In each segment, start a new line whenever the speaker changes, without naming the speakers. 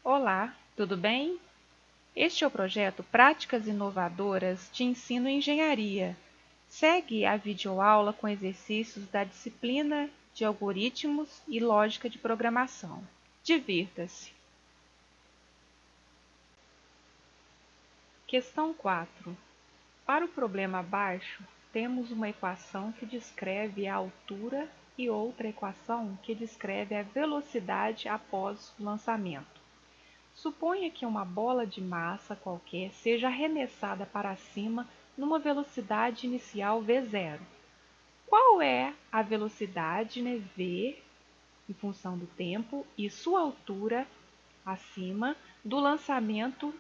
Olá, tudo bem? Este é o projeto Práticas Inovadoras de Ensino em Engenharia. Segue a videoaula com exercícios da disciplina de Algoritmos e Lógica de Programação. Divirta-se! Questão 4. Para o problema abaixo, temos uma equação que descreve a altura e outra equação que descreve a velocidade após o lançamento. Suponha que uma bola de massa qualquer seja arremessada para cima numa velocidade inicial v0. Qual é a velocidade, v, em função do tempo, e sua altura acima do lançamento,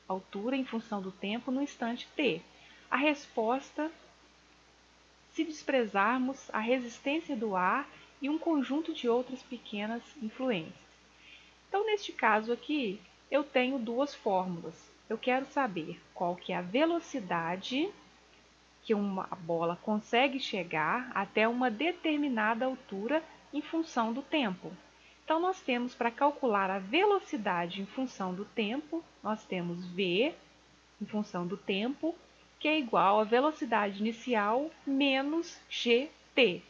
altura em função do tempo, no instante t? A resposta, se desprezarmos a resistência do ar e um conjunto de outras pequenas influências. Então, neste caso aqui, eu tenho duas fórmulas. Eu quero saber qual que é a velocidade que uma bola consegue chegar até uma determinada altura em função do tempo. Então, nós temos, para calcular a velocidade em função do tempo, nós temos v em função do tempo, que é igual à velocidade inicial menos gt.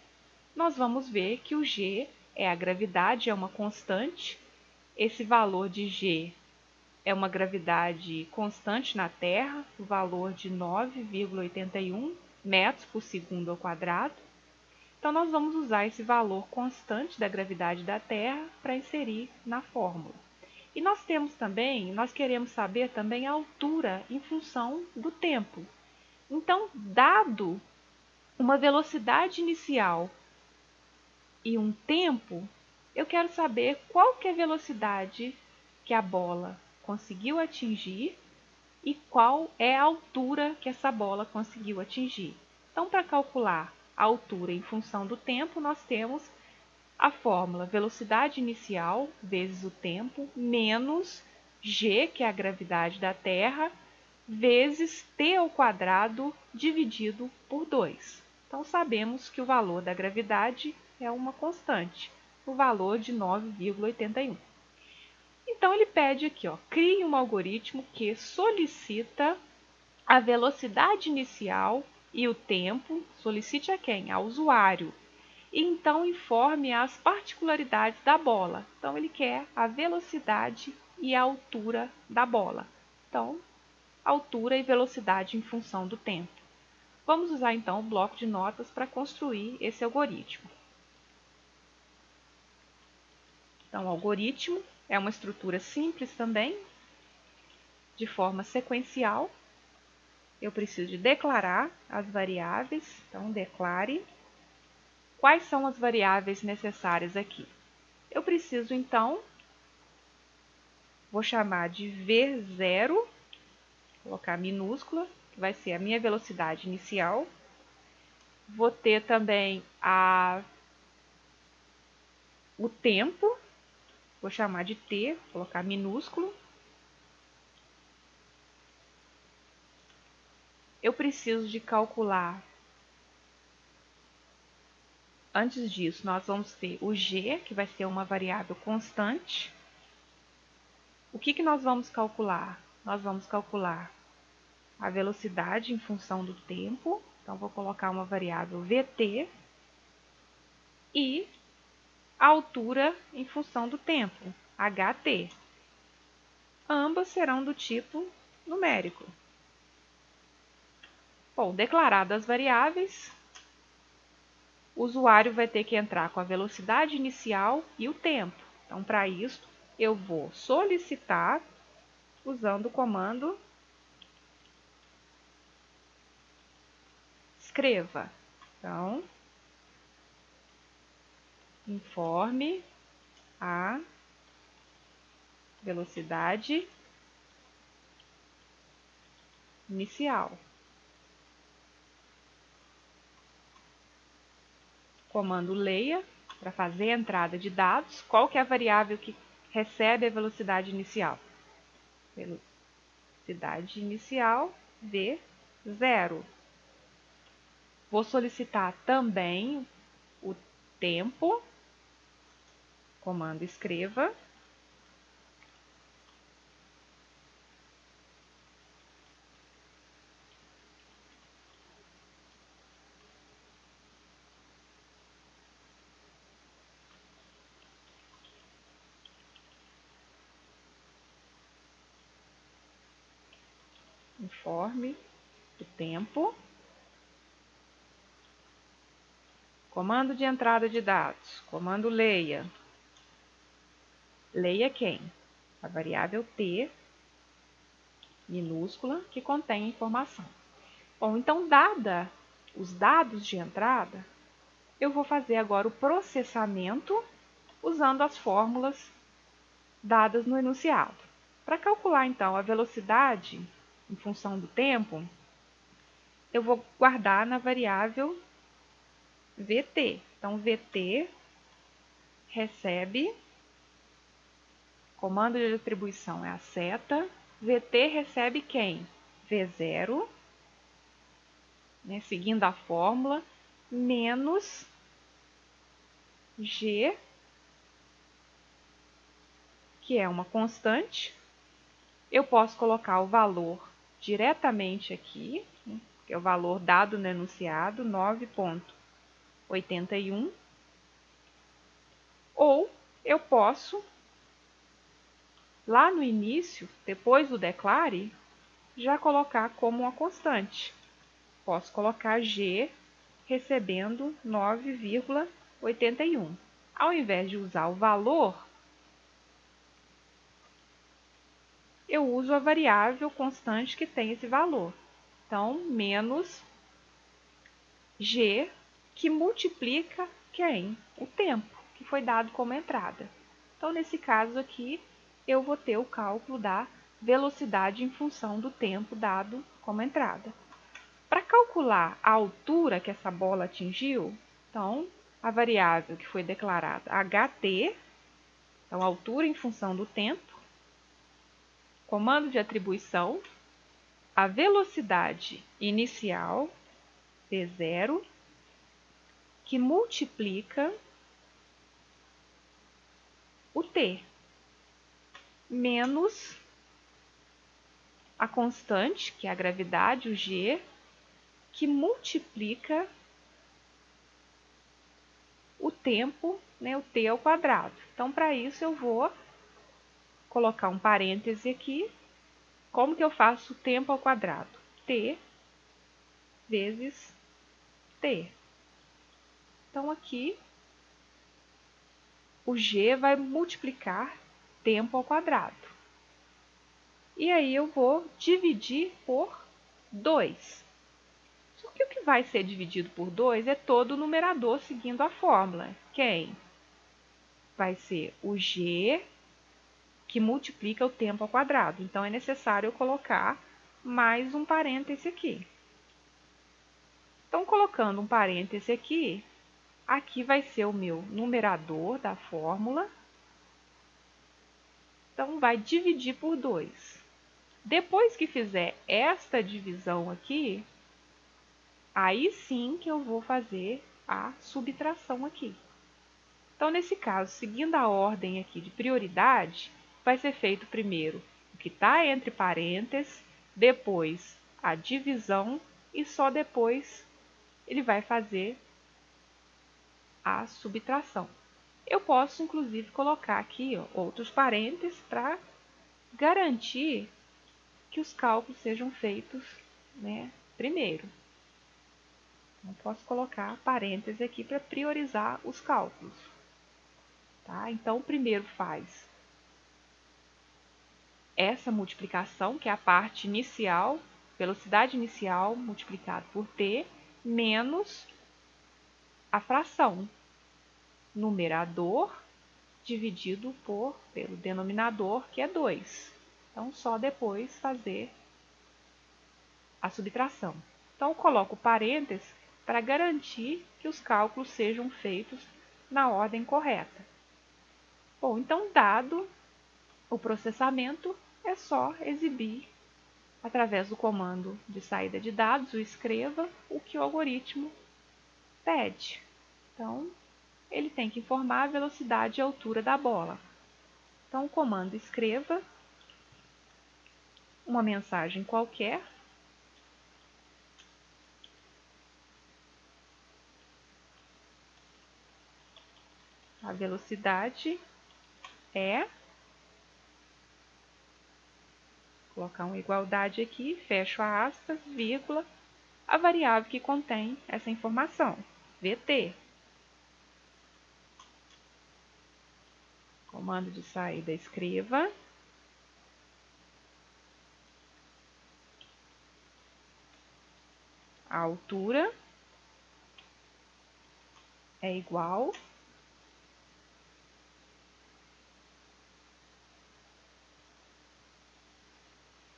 Nós vamos ver que o g é a gravidade, é uma constante. Esse valor de g é uma gravidade constante na Terra, o valor de 9,81 metros por segundo ao quadrado. Então, nós vamos usar esse valor constante da gravidade da Terra para inserir na fórmula. E nós temos também, nós queremos saber também a altura em função do tempo. Então, dado uma velocidade inicial e um tempo, eu quero saber qual que é a velocidade que a bola conseguiu atingir e qual é a altura que essa bola conseguiu atingir. Então, para calcular a altura em função do tempo, nós temos a fórmula velocidade inicial vezes o tempo menos g, que é a gravidade da Terra, vezes t ao quadrado dividido por 2. Então, sabemos que o valor da gravidade é uma constante, o valor de 9,81. Então, ele pede aqui, crie um algoritmo que solicita a velocidade inicial e o tempo, solicite a quem? Ao usuário. E então informe as particularidades da bola. Então, ele quer a velocidade e a altura da bola. Então, altura e velocidade em função do tempo. Vamos usar então o bloco de notas para construir esse algoritmo. Então, o algoritmo é uma estrutura simples também, de forma sequencial. Eu preciso de declarar as variáveis, então declare. Quais são as variáveis necessárias aqui? Eu preciso então, vou chamar de v0, colocar minúscula, que vai ser a minha velocidade inicial. Vou ter também o tempo, vou chamar de t, colocar minúsculo. Eu preciso de calcular, antes disso, nós vamos ter o g, que vai ser uma variável constante. O que nós vamos calcular? Nós vamos calcular a velocidade em função do tempo. Então, vou colocar uma variável vt e a altura em função do tempo, ht. Ambas serão do tipo numérico. Bom, declaradas as variáveis, o usuário vai ter que entrar com a velocidade inicial e o tempo. Então, para isso, eu vou solicitar usando o comando escreva. Então, informe a velocidade inicial. Comando leia para fazer a entrada de dados. Qual que é a variável que recebe a velocidade inicial? Velocidade inicial v0. Vou solicitar também o tempo. Comando escreva. Informe do tempo. Comando de entrada de dados. Comando leia. Leia quem? A variável t minúscula que contém a informação. Bom, então, dada os dados de entrada, eu vou fazer agora o processamento usando as fórmulas dadas no enunciado. Para calcular, então, a velocidade em função do tempo, eu vou guardar na variável VT. Então, VT recebe, comando de atribuição é a seta, VT recebe quem? V0, né, seguindo a fórmula, menos G, que é uma constante. Eu posso colocar o valor diretamente aqui, né, que é o valor dado no enunciado, 9,81. Ou eu posso, lá no início, depois do declare, já colocar como uma constante. Posso colocar G recebendo 9,81. Ao invés de usar o valor, eu uso a variável constante que tem esse valor. Então, menos G, que multiplica quem? O tempo, que foi dado como entrada. Então, nesse caso aqui, eu vou ter o cálculo da velocidade em função do tempo dado como entrada. Para calcular a altura que essa bola atingiu, então, a variável que foi declarada ht, então, altura em função do tempo, comando de atribuição, a velocidade inicial, v0, que multiplica o t, menos a constante, que é a gravidade, o g, que multiplica o tempo, né, o t ao quadrado. Então, para isso, eu vou colocar um parêntese aqui. Como que eu faço o tempo ao quadrado? T vezes t. Então, aqui, o g vai multiplicar tempo ao quadrado. E aí, eu vou dividir por 2. Só que o que vai ser dividido por 2 é todo o numerador seguindo a fórmula. Quem? Vai ser o g, que multiplica o tempo ao quadrado. Então, é necessário eu colocar mais um parêntese aqui. Então, colocando um parêntese aqui, aqui vai ser o meu numerador da fórmula. Então, vai dividir por 2. Depois que fizer esta divisão aqui, aí sim que eu vou fazer a subtração aqui. Então, nesse caso, seguindo a ordem aqui de prioridade, vai ser feito primeiro o que está entre parênteses, depois a divisão e só depois ele vai fazer a subtração. Eu posso, inclusive, colocar aqui outros parênteses para garantir que os cálculos sejam feitos, né, primeiro. Então, posso colocar parênteses aqui para priorizar os cálculos. Tá? Então, primeiro faz essa multiplicação, que é a parte inicial, velocidade inicial multiplicado por t, menos a fração, numerador dividido pelo denominador, que é 2. Então, só depois fazer a subtração. Então, eu coloco parênteses para garantir que os cálculos sejam feitos na ordem correta. Bom, então, dado o processamento, é só exibir, através do comando de saída de dados, o escreva, o que o algoritmo pede. Então, ele tem que informar a velocidade e a altura da bola. Então, o comando escreva uma mensagem qualquer. A velocidade é, colocar uma igualdade aqui, fecho a aspas, vírgula, a variável que contém essa informação, VT. Comando de saída, escreva a altura é igual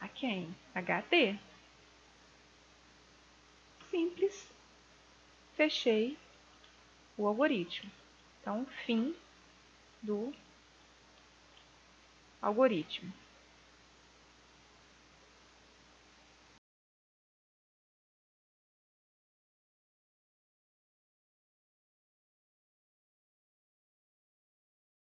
a quem? HT. Simples. Fechei o algoritmo. Então, fim do algoritmo.